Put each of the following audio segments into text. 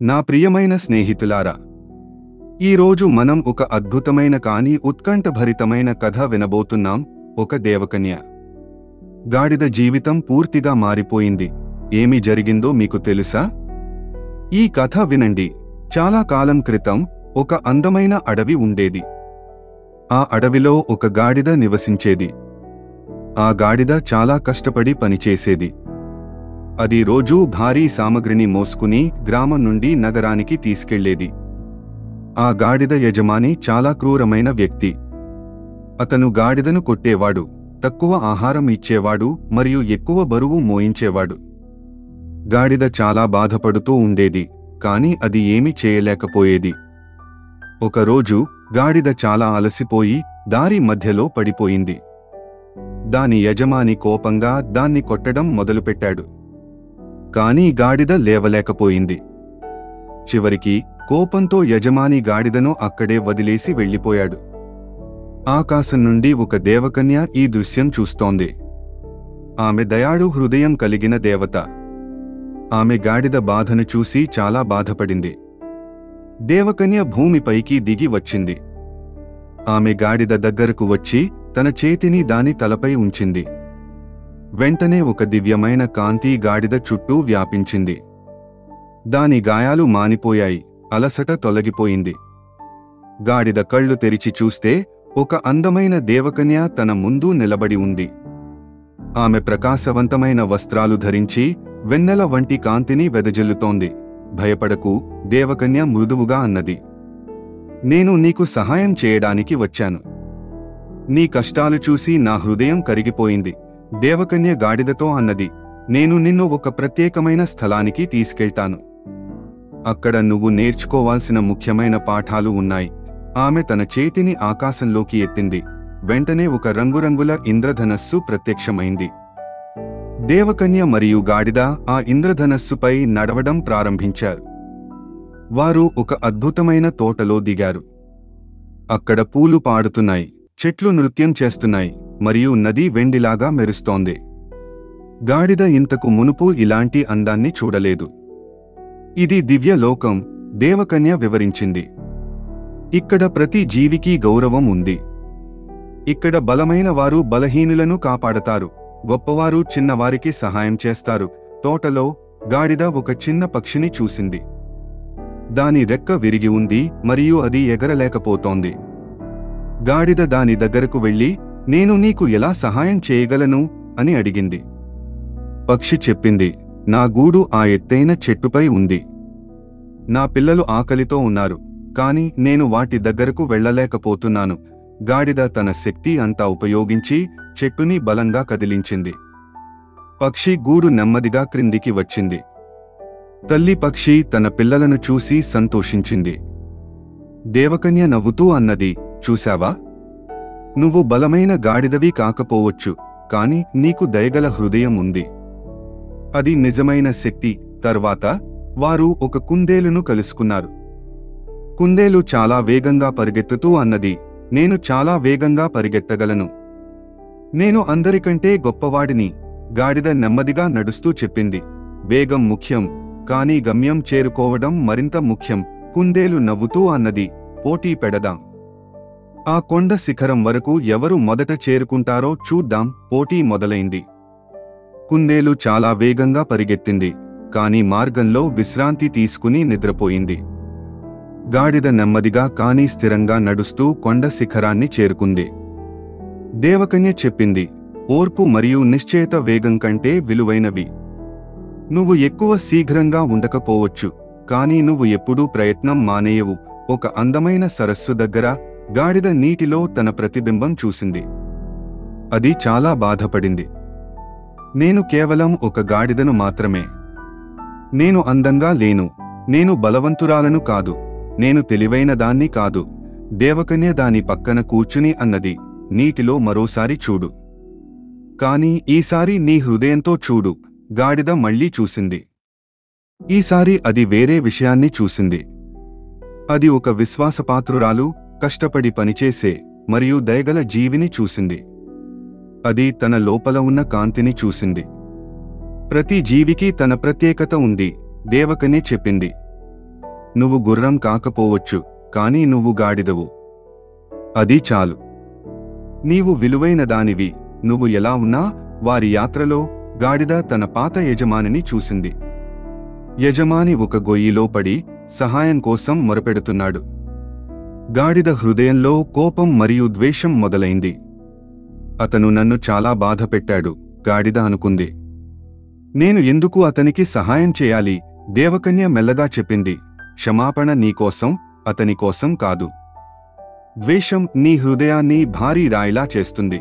నా ప్రియమైన స్నేహితులారా, ఈరోజు మనం ఒక అద్భుతమైన కానీ ఉత్కంఠభరితమైన కథ వినబోతున్నాం. ఒక దేవకన్య గాడిద జీవితం పూర్తిగా మారిపోయింది. ఏమి జరిగిందో మీకు తెలుసా? ఈ కథ వినండి. చాలా కాలం క్రితం ఒక అందమైన అడవి ఉండేది. ఆ అడవిలో ఒక గాడిద నివసించేది. ఆ గాడిద చాలా కష్టపడి పనిచేసేది. అది రోజూ భారీ సామగ్రిని మోసుకుని గ్రామం నుండి నగరానికి తీసుకెళ్లేది. ఆ గాడిద యజమాని చాలా క్రూరమైన వ్యక్తి. అతను గాడిదను కొట్టేవాడు, తక్కువ ఆహారం ఇచ్చేవాడు మరియు ఎక్కువ బరువు మోయించేవాడు. గాడిద చాలా బాధపడుతూ ఉండేది, కాని అది ఏమీ చేయలేకపోయేది. ఒకరోజు గాడిద చాలా అలసిపోయి దారి మధ్యలో పడిపోయింది. దాని యజమాని కోపంగా దాన్ని కొట్టడం మొదలుపెట్టాడు. కానీ గాడిద లేవలేకపోయింది. చివరికి కోపంతో యజమాని గాడిదను అక్కడే వదిలేసి వెళ్ళిపోయాడు. ఆకాశం నుండి ఒక దేవకన్య ఈ దృశ్యం చూస్తోంది. ఆమె దయాళు హృదయం కలిగిన దేవత. ఆమె గాడిద బాధను చూసి చాలా బాధపడింది. దేవకన్య భూమిపైకి దిగి వచ్చింది. ఆమె గాడిద దగ్గరకు వచ్చి తన చేతిని దాని తలపై ఉంచింది. వెంటనే ఒక దివ్యమైన కాంతి గాడిద చుట్టూ వ్యాపించింది. దాని గాయాలు మానిపోయాయి, అలసట తొలగిపోయింది. గాడిద కళ్ళు తెరిచి చూస్తే ఒక అందమైన దేవకన్య తన ముందు నిలబడి ఉంది. ఆమె ప్రకాశవంతమైన వస్త్రాలు ధరించి వెన్నెల వంటి కాంతిని వెదజల్లుతోంది. భయపడకు, దేవకన్య మృదువుగా అన్నది. నేను నీకు సహాయం చేయడానికి వచ్చాను. నీ కష్టాలు చూసి నా హృదయం కరిగిపోయింది. దేవకన్య గాడిదతో అన్నది, నేను నిన్ను ఒక ప్రత్యేకమైన స్థలానికి తీసుకెళ్తాను. అక్కడ నువ్వు నేర్చుకోవాల్సిన ముఖ్యమైన పాఠాలు ఉన్నాయి. ఆమె తన చేతిని ఆకాశంలోకి ఎత్తింది. వెంటనే ఒక రంగురంగుల ఇంద్రధనస్సు ప్రత్యక్షమైంది. దేవకన్య మరియు గాడిద ఆ ఇంద్రధనస్సుపై నడవడం ప్రారంభించారు. వారు ఒక అద్భుతమైన తోటలో దిగారు. అక్కడ పూలు పాడుతున్నాయి, చెట్లు నృత్యం చేస్తున్నాయి మరియు నది వెండిలాగా మెరుస్తోంది. గాడిద ఇంతకు మునుపు ఇలాంటి అందాన్ని చూడలేదు. ఇది దివ్య లోకం, దేవకన్య వివరించింది. ఇక్కడ ప్రతి జీవికి గౌరవం ఉంది. ఇక్కడ బలమైన వారు బలహీనులను కాపాడతారు, గొప్పవారు చిన్నవారికి సహాయం చేస్తారు. తోటలో గాడిద ఒక చిన్న పక్షిని చూసింది. దాని రెక్క విరిగి ఉంది మరియు అది ఎగరలేకపోతోంది. గాడిద దాని దగ్గరకు వెళ్లి, నేను నీకు ఎలా సహాయం చేయగలను అని అడిగింది. పక్షి చెప్పింది, నా గూడు ఆ ఎత్తైన చెట్టుపై ఉంది. నా పిల్లలు ఆకలితో ఉన్నారు, కాని నేను వాటి దగ్గరకు వెళ్లలేకపోతున్నాను. గాడిద తన శక్తి అంతా ఉపయోగించి చెట్టుని బలంగా కదిలించింది. పక్షి గూడు నెమ్మదిగా క్రిందికి వచ్చింది. తల్లి పక్షి తన పిల్లలను చూసి సంతోషించింది. దేవకన్య నవ్వుతూ అన్నది, చూశావా? నువ్వు బలమైన గాడిదవి కాకపోవచ్చు, కాని నీకు దయగల హృదయం ఉంది. అది నిజమైన శక్తి. తర్వాత వారు ఒక కుందేలును కలుసుకున్నారు. కుందేలు చాలా వేగంగా పరిగెత్తుతూ అన్నది, నేను చాలా వేగంగా పరిగెత్తగలను. నేను అందరికంటే గొప్పవాడిని. గాడిద నెమ్మదిగా నడుస్తూ చెప్పింది, వేగం ముఖ్యం, కానీ గమ్యం చేరుకోవడం మరింత ముఖ్యం. కుందేలు నవ్వుతూ అన్నది, పోటీ పెడదాం. ఆ కొండ శిఖరం వరకు ఎవరు మొదట చేరుకుంటారో చూద్దాం. పోటీ మొదలైంది. కుందేలు చాలా వేగంగా పరిగెత్తింది, కాని మార్గంలో విశ్రాంతి తీసుకుని నిద్రపోయింది. గాడిద నెమ్మదిగా కానీ స్థిరంగా నడుస్తూ కొండ శిఖరాన్ని చేరుకుంది. దేవకన్య చెప్పింది, ఓర్పు మరియు నిశ్చయత వేగం కంటే విలువైనవి. నువ్వు ఎక్కువ శీఘ్రంగా ఉండకపోవచ్చు, కాని నువ్వు ఎప్పుడూ ప్రయత్నం మానేయవు. ఒక అందమైన సరస్సు దగ్గర గాడిద నీటిలో తన ప్రతిబింబం చూసింది. అది చాలా బాధపడింది. నేను కేవలం ఒక గాడిదను మాత్రమే. నేను అందంగా లేను, నేను బలవంతురాలను కాదు, నేను తెలివైన దాన్ని కాదు. దేవకన్య దాని పక్కన కూర్చుని అన్నది, నీటిలో మరోసారి చూడు. కాని ఈసారి నీ హృదయంతో చూడు. గాడిద మళ్లీ చూసింది. ఈసారి అది వేరే విషయాన్ని చూసింది. అది ఒక విశ్వాసపాత్రురాలు, కష్టపడి పనిచేసే మరియు దయగల జీవిని చూసింది. అది తన లోపల ఉన్న కాంతిని చూసింది. ప్రతి జీవికి తన ప్రత్యేకత ఉంది, దేవకన్య చెప్పింది. నువ్వు గుర్రం కాకపోవచ్చు, కానీ నువ్వు గాడిదవు. అది చాలు. నీవు విలువైన దానివి. నువ్వు ఎలా ఉన్నా. వారి యాత్రలో గాడిద తన పాత యజమానిని చూసింది. యజమాని ఒక గొయ్యిలో పడి సహాయం కోసం మొరపెడుతున్నాడు. గాడిద హృదయంలో కోపం మరియు ద్వేషం మొదలైంది. అతను నన్ను చాలా బాధ పెట్టాడు, గాడిద అనుకుంది. నేను ఎందుకు అతనికి సహాయం చేయాలి? దేవకన్య మెల్లగా చెప్పింది. క్షమాపణ నీకోసం, అతని కోసం కాదు. ద్వేషం నీ హృదయాన్ని భారీ రాయిలా చేస్తుంది.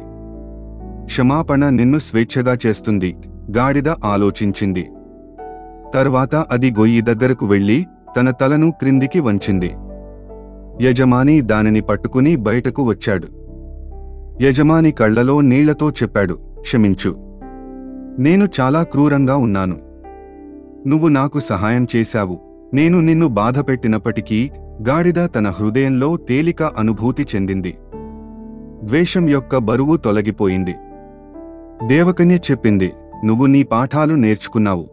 క్షమాపణ నిన్ను స్వేచ్ఛగా చేస్తుంది. గాడిద ఆలోచించింది. తర్వాత అది గొయ్యి దగ్గరకు వెళ్లి తన తలను క్రిందికి వంచింది. యజమాని దానిని పట్టుకుని బయటకు వచ్చాడు. యజమాని కళ్లలో నీళ్లతో చెప్పాడు, క్షమించు. నేను చాలా క్రూరంగా ఉన్నాను. నువ్వు నాకు సహాయం చేశావు. నేను నిన్ను బాధపెట్టినప్పటికీ. గాడిద తన హృదయంలో తేలిక అనుభూతి చెందింది. ద్వేషం యొక్క బరువు తొలగిపోయింది. దేవకన్య చెప్పింది, నువ్వు నీ పాఠాలు నేర్చుకున్నావు.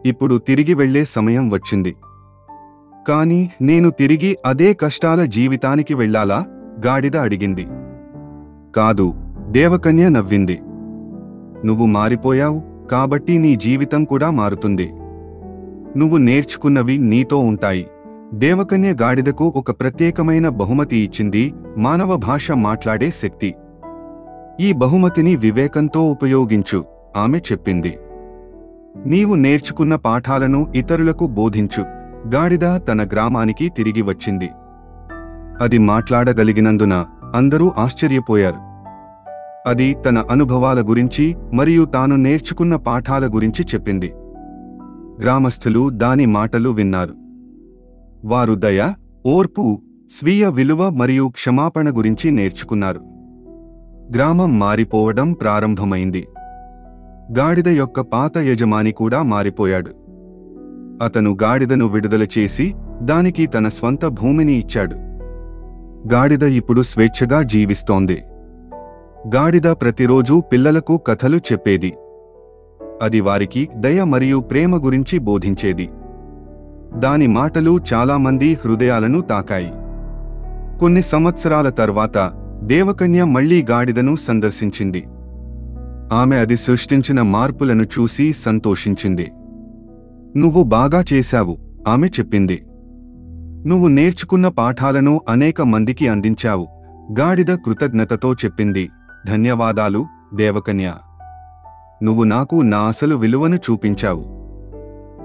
ఇప్పుడు తిరిగి వెళ్లే సమయం వచ్చింది. కాని నేను తిరిగి అదే కష్టాల జీవితానికి వెళ్ళాలా? గాడిద అడిగింది. కాదు, దేవకన్య నవ్వింది. నువ్వు మారిపోయావు, కాబట్టి నీ జీవితం కూడా మారుతుంది. నువ్వు నేర్చుకున్నవి నీతో ఉంటాయి. దేవకన్య గాడిదకు ఒక ప్రత్యేకమైన బహుమతి ఇచ్చింది, మానవ భాష మాట్లాడే శక్తి. ఈ బహుమతిని వివేకంతో ఉపయోగించు, ఆమె చెప్పింది. నీవు నేర్చుకున్న పాఠాలను ఇతరులకు బోధించు. గాడిద తన గ్రామానికి తిరిగి వచ్చింది. అది మాట్లాడగలిగినందున అందరూ ఆశ్చర్యపోయారు. అది తన అనుభవాల గురించి మరియు తాను నేర్చుకున్న పాఠాల గురించి చెప్పింది. గ్రామస్థులు దాని మాటలు విన్నారు. వారు దయ, ఓర్పు, స్వీయ విలువ మరియు క్షమాపణ గురించి నేర్చుకున్నారు. గ్రామం మారిపోవడం ప్రారంభమైంది. గాడిద యొక్క పాత యజమాని కూడా మారిపోయాడు. అతను గాడిదను విడుదల చేసి దానికి తన స్వంత భూమిని ఇచ్చాడు. గాడిద ఇప్పుడు స్వేచ్ఛగా జీవిస్తోంది. గాడిద ప్రతిరోజూ పిల్లలకు కథలు చెప్పేది. అది వారికి దయ మరియు ప్రేమ గురించి బోధించేది. దాని మాటలు చాలామంది హృదయాలను తాకాయి. కొన్ని సంవత్సరాల తర్వాత దేవకన్య మళ్లీ గాడిదను సందర్శించింది. ఆమె అది సృష్టించిన మార్పులను చూసి సంతోషించింది. నువ్వు బాగా చేశావు, ఆమె చెప్పింది. నువ్వు నేర్చుకున్న పాఠాలను అనేక మందికి అందించావు. గాడిద కృతజ్ఞతతో చెప్పింది, ధన్యవాదాలు దేవకన్య. నువ్వు నాకు నా అసలు విలువను చూపించావు.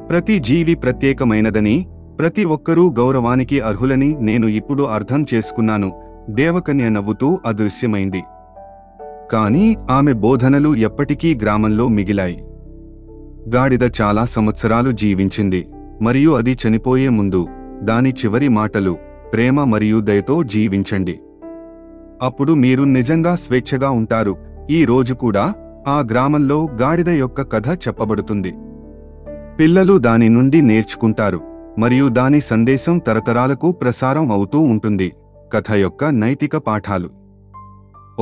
ప్రతి జీవి ప్రత్యేకమైనదని, ప్రతి ఒక్కరూ గౌరవానికి అర్హులని నేను ఇప్పుడు అర్థం చేసుకున్నాను. దేవకన్య నవ్వుతూ అదృశ్యమైంది. కాని ఆమె బోధనలు ఎప్పటికీ గ్రామంలో మిగిలాయి. గాడిద చాలా సంవత్సరాలు జీవించింది, మరియు అది చనిపోయే ముందు దాని చివరి మాటలు, ప్రేమ మరియు దయతో జీవించండి. అప్పుడు మీరు నిజంగా స్వేచ్ఛగా ఉంటారు. ఈ రోజు కూడా ఆ గ్రామంలో గాడిద యొక్క కథ చెప్పబడుతుంది. పిల్లలు దాని నుండి నేర్చుకుంటారు, మరియు దాని సందేశం తరతరాలకు ప్రసారం అవుతూ ఉంటుంది. కథ యొక్క నైతిక పాఠాలు.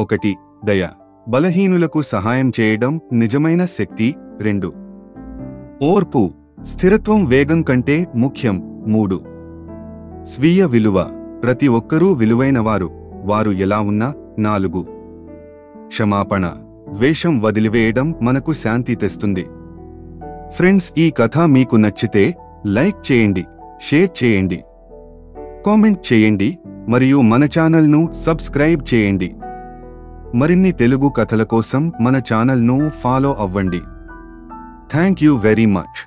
1. దయ. బలహీనులకు సహాయం చేయడం నిజమైన శక్తి. 2. ఓర్పు. స్థిరత్వం వేగం కంటే ముఖ్యం. 3. స్వీయ విలువ. ప్రతి ఒక్కరూ విలువైనవారు, వారు ఎలా ఉన్నా. 4. క్షమాపణ. ద్వేషం వదిలివేయడం మనకు శాంతి తెస్తుంది. ఫ్రెండ్స్, ఈ కథ మీకు నచ్చితే లైక్ చేయండి, షేర్ చేయండి, కామెంట్ చేయండి మరియు మన ఛానల్ను సబ్స్క్రైబ్ చేయండి. మరిన్ని తెలుగు కథల కోసం మన ఛానల్ను ఫాలో అవ్వండి. Thank you very much.